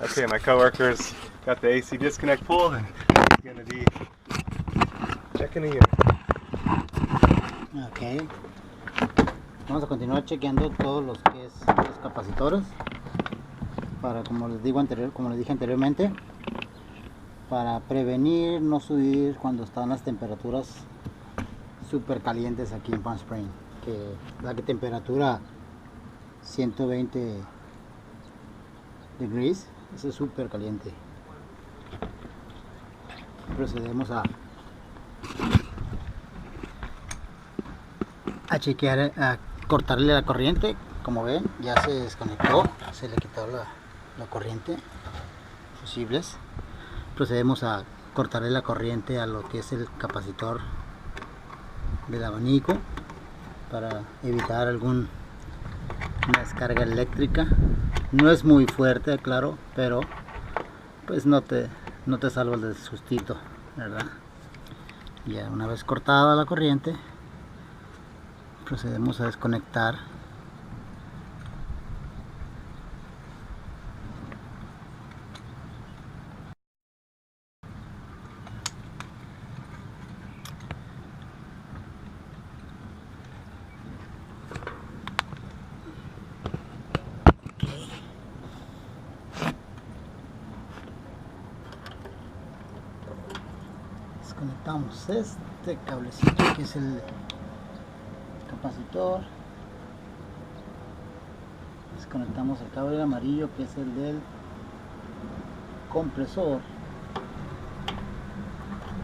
Okay, my coworker's got the AC disconnect pulled and he's gonna be checking the unit. Ok. Vamos a continuar chequeando todos los que es los capacitores para, como les dije anteriormente, para prevenir no subir cuando están las temperaturas súper calientes aquí en Palm Springs, que la temperatura 120 degrees, eso es súper caliente. Procedemos a chequear, a cortarle la corriente. Como ven, ya se desconectó, se le quitó la corriente fusibles. Procedemos a cortarle la corriente a lo que es el capacitor del abanico para evitar alguna descarga eléctrica. No es muy fuerte, claro, pero pues no te salvas del sustito, ¿verdad? Ya una vez cortada la corriente, procedemos a desconectar desconectamos este cablecito que es el capacitor, desconectamos el cable amarillo que es el del compresor,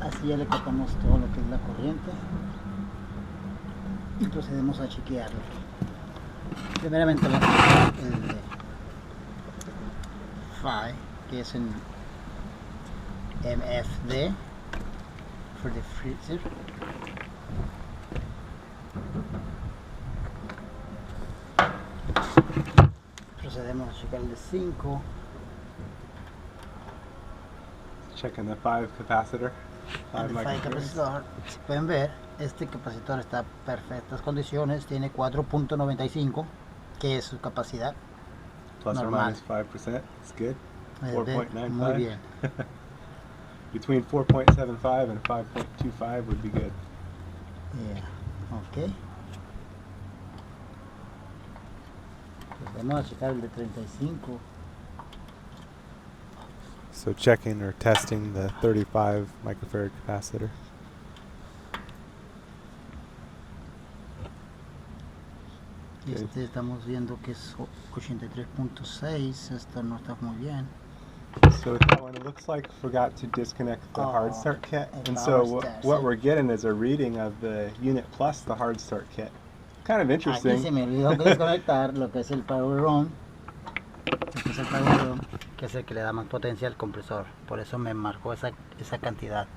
así ya le cortamos todo lo que es la corriente y procedemos a chequearlo. Primeramente el PHY, que es en MFD for the freezer. Procedemos a checar el de 5. Checking the 5 capacitor. El 5 capacitor, si pueden ver, este capacitor está en perfectas condiciones, tiene 4.95, que es su capacidad Plus normal. or minus 5%. It's good. Muy bien. Between 4.75 and 5.25 would be good. Yeah. Ok. Pues vamos a checar el de 35. So checking or testing the 35 microfarad capacitor. Este estamos viendo que es 83.6. Esto no está muy bien. So with that one, it looks like forgot to disconnect the hard start kit. And so what we're getting is a reading of the unit plus the hard start kit. Kind of interesting. Aquí se me olvidó desconectar lo que es el power on. Este es el power on, que es el que le da más potencia al compresor. Por eso me marcó esa cantidad.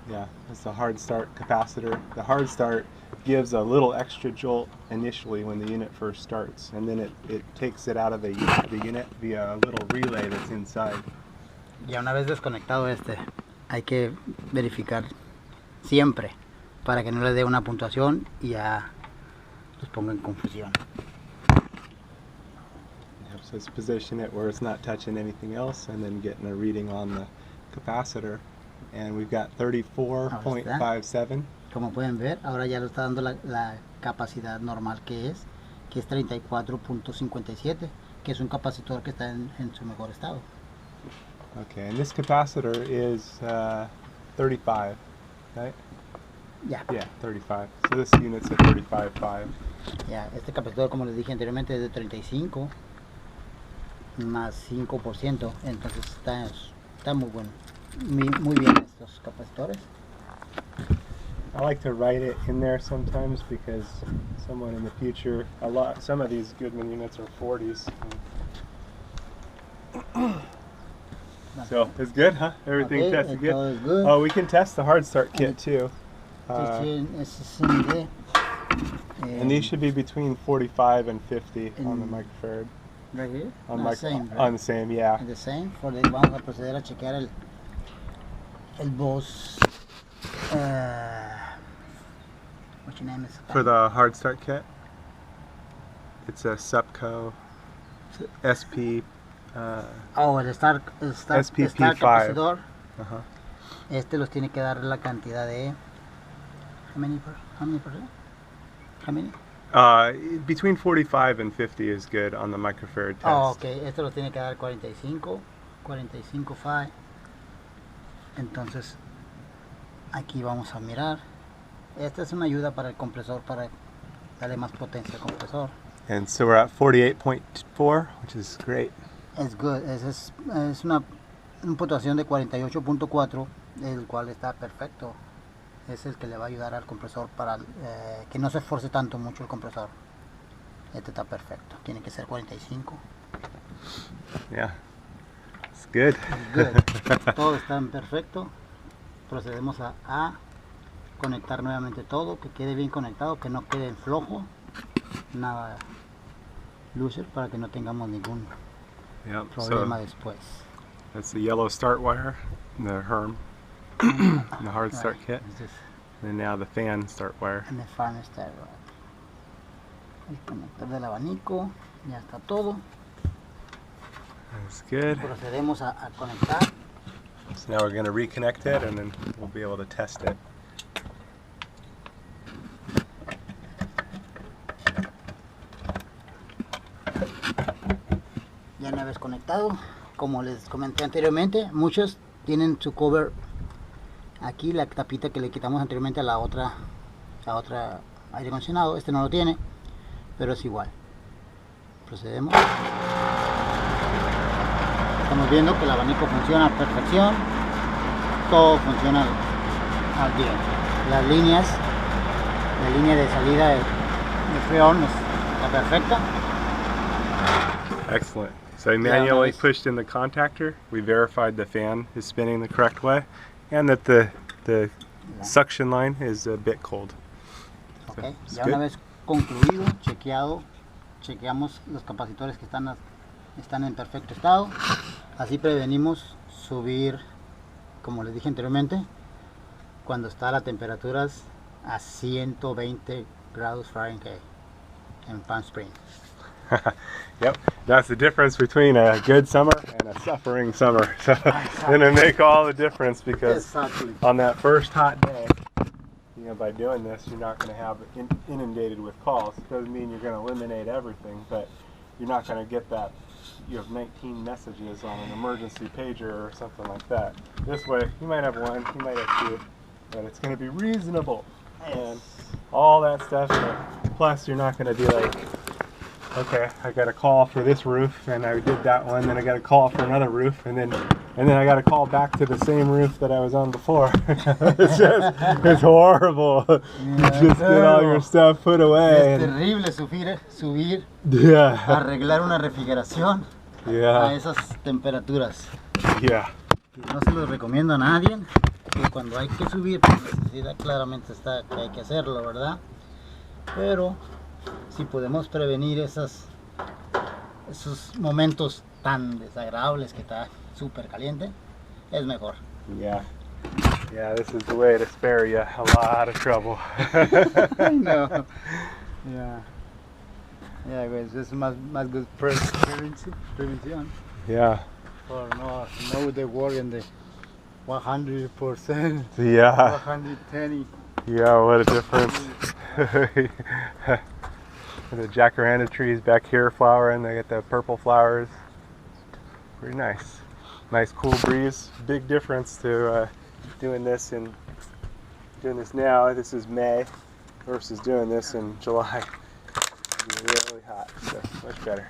Yeah, it's the hard start capacitor. The hard start gives a little extra jolt initially when the unit first starts, and then it takes it out of the unit via a little relay that's inside. Ya una vez desconectado hay que verificar siempre para que no le dé una puntuación y ya los ponga en confusión. So let's position it where it's not touching anything else, and then getting a reading on the capacitor. And we've got 34.57. Como pueden ver, ahora ya lo está dando la capacidad normal que es 34.57, que es un capacitor que está en su mejor estado. Okay, and this capacitor is 35, right? Yeah. Yeah, 35. So this unit's at 35.5. Ya, este capacitor, como les dije anteriormente, es de 35 más 5%, entonces está muy bueno. Muy bien estos capacitores. I like to write it in there sometimes because someone in the future, some of these Goodman units are 40s. So it's good, huh? Everything tested good? Good. Oh, we can test the hard start kit too. And these should be between 45 and 50 on the microfarad. Right here? On the same, right? On the same, yeah. The same. Vamos a proceder a chequear el Boss. What's your name? For the hard start kit, it's a Supco SP Oh, el Star SPP5. capacitor. Uh-huh. Este los tiene que dar la cantidad de... How many percent? How many? Between 45 and 50 is good on the microfarad test. Oh, ok. Este los tiene que dar 45. 45.5. Entonces, aquí vamos a mirar. Esta es una ayuda para el compresor, para darle más potencia al compresor. And so we're at 48.4, which is great. Es good. Es una puntuación de 48.4, el cual está perfecto. Es el que le va a ayudar al compresor para que no se esforce tanto mucho el compresor. Este está perfecto. Tiene que ser 45. Yeah, it's good. Good. Todo está en perfecto. Procedemos a conectar nuevamente todo, que quede bien conectado, que no quede flojo, nada loser, para que no tengamos ningún Yep. problema So después. that's the yellow start wire, the Herm, the hard start kit, This is and now the fan start wire. en el fan start wire. El conector del abanico, ya está todo. That's good. Procedemos a conectar. So now we're going to reconnect it, and then we'll be able to test it. Ya una vez conectado, como les comenté anteriormente, muchos tienen su cover aquí, la tapita que le quitamos anteriormente a la otra aire acondicionado. Este no lo tiene, pero es igual. Procedemos. Estamos viendo que el abanico funciona a perfección, todo funciona al bien. Las líneas, la línea de salida de freón está perfecta. Excellent. So I manually nice. pushed in the contactor. We verified the fan is spinning the correct way, and that the suction line is a bit cold. Okay. it's Ya good. una vez concluido, chequeamos los capacitores que están en perfecto estado. Así prevenimos subir, como les dije anteriormente, cuando está las temperaturas a 120 grados Fahrenheit en Palm Springs. Yep, that's the difference between a good summer and a suffering summer. So it's gonna make all the difference, because Exactly. on that first hot day, you know, by doing this, you're not going to have it inundated with calls. It doesn't mean you're going to eliminate everything, but you're not going to get that. You have 19 messages on an emergency pager or something like that. This way, you might have one, you might have two, but it's going to be reasonable and all that stuff. But plus, you're not going to be like, okay, I got a call for this roof, and I did that one. Then I got a call for another roof, and then I got a call back to the same roof that I was on before. it's horrible. You just get all your stuff put away. Es and- terrible subir, yeah, arreglar una refrigeración a yeah, esas temperaturas. yeah. No se los recomiendo a nadie, que cuando hay que subir, por necesidad claramente está que hay que hacerlo, ¿verdad? Pero si podemos prevenir esos momentos tan desagradables que está súper caliente, es mejor. Yeah. Yeah, this is the way to spare you a lot of trouble. No. Yeah. Yeah, pues es más good prevención. Yeah. For no the worry and the 100%, Yeah. 110. Yeah, what a difference. The jacaranda trees back here flowering, they get the purple flowers. Pretty nice. Nice cool breeze. Big difference to doing this now. This is May versus doing this in July. It'd be really hot, so much better.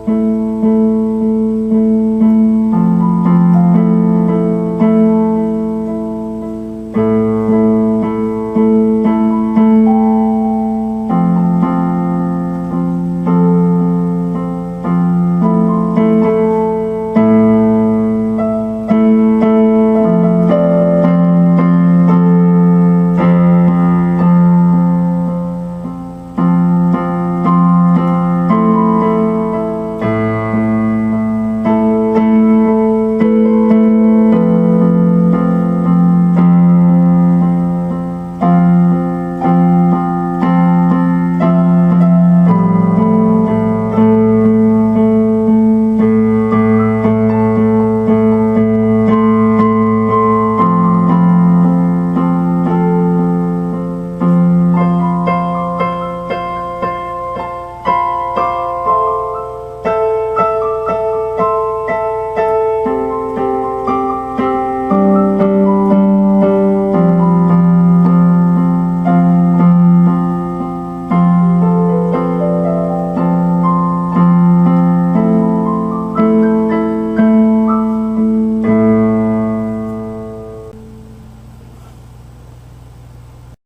Bye.